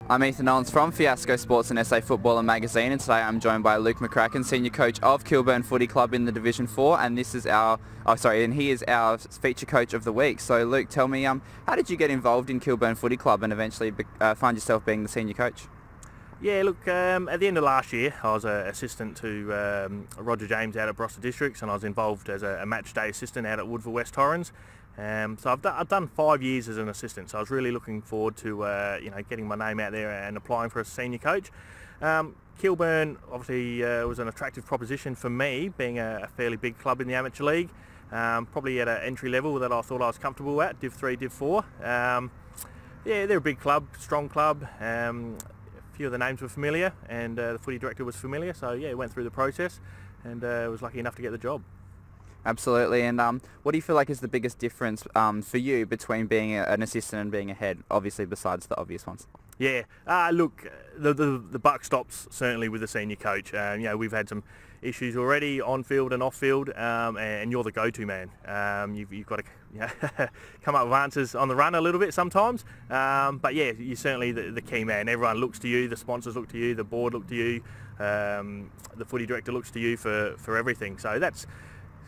I'm Ethan Owens from Fiasco Sports and SA Football and Magazine, and today I'm joined by Luke McCracken, Senior Coach of Kilburn Footy Club in the Division 4, and this is he is our feature coach of the week. So Luke, tell me, how did you get involved in Kilburn Footy Club and eventually find yourself being the senior coach? Yeah, look, at the end of last year I was an assistant to Roger James out at Barossa Districts, and I was involved as a match day assistant out at Woodville West Torrens. So I've done 5 years as an assistant, so I was really looking forward to getting my name out there and applying for a senior coach. Kilburn obviously was an attractive proposition for me, being a fairly big club in the amateur league, probably at an entry level that I thought I was comfortable at, Div 3, Div 4. Yeah, they're a big club, strong club. A few of the names were familiar, and the footy director was familiar, so yeah, went through the process and was lucky enough to get the job. Absolutely, and what do you feel like is the biggest difference for you between being an assistant and being a head, obviously besides the obvious ones? Yeah, look, the buck stops certainly with the senior coach. We've had some issues already on field and off field, and you're the go-to man. You've got to come up with answers on the run a little bit sometimes, but yeah, you're certainly the key man. Everyone looks to you, the sponsors look to you, the board look to you, the footy director looks to you for everything. So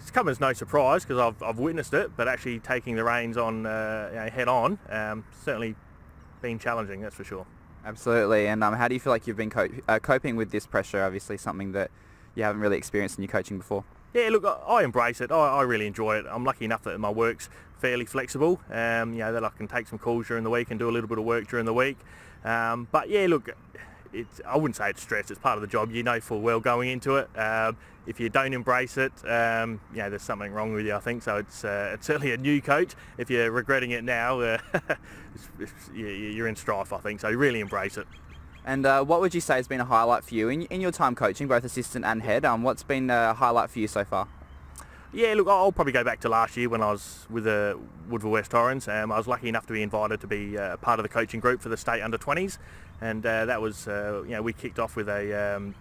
it's come as no surprise because I've witnessed it, but actually taking the reins on head on certainly been challenging, that's for sure. Absolutely, and how do you feel like you've been coping with this pressure? Obviously something that you haven't really experienced in your coaching before. Yeah, look, I embrace it. I really enjoy it. I'm lucky enough that my work's fairly flexible, that I can take some calls during the week and do a little bit of work during the week. But yeah, look, I wouldn't say it's stress, it's part of the job. You know full well going into it. If you don't embrace it, there's something wrong with you, I think. So it's certainly a new coach. If you're regretting it now, you're in strife, I think. So really embrace it. And what would you say has been a highlight for you in your time coaching, both assistant and head? What's been a highlight for you so far? Yeah, look, I'll probably go back to last year when I was with the Woodville West Torrens. I was lucky enough to be invited to be part of the coaching group for the state under-20s, and that was, we kicked off with a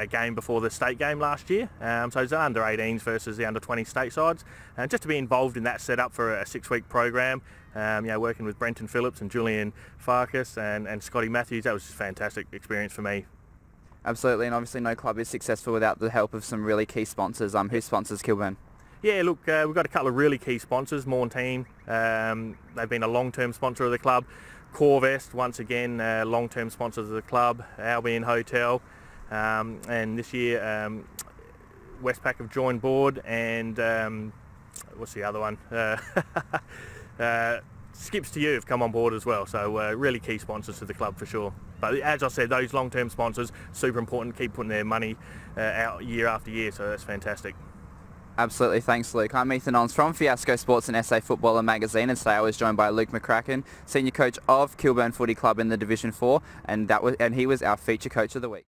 game before the state game last year. So it was the under-18s versus the under-20 state sides, and just to be involved in that setup for a 6-week program, working with Brenton Phillips and Julian Farkas and Scotty Matthews, that was just a fantastic experience for me. Absolutely, and obviously no club is successful without the help of some really key sponsors. Who sponsors Kilburn? Yeah, look, we've got a couple of really key sponsors. Morn Team, they've been a long-term sponsor of the club. Corvest, once again, long-term sponsors of the club. Albion Hotel, and this year Westpac have joined board, and what's the other one? Skips to You have come on board as well, so really key sponsors to the club for sure. But as I said, those long-term sponsors, super important, keep putting their money out year after year, so that's fantastic. Absolutely, thanks Luke. I'm Ethan Owens from Fiasco Sports and SA Football and Magazine, and today I was joined by Luke McCracken, Senior Coach of Kilburn Footy Club in the Division 4, and he was our feature coach of the week.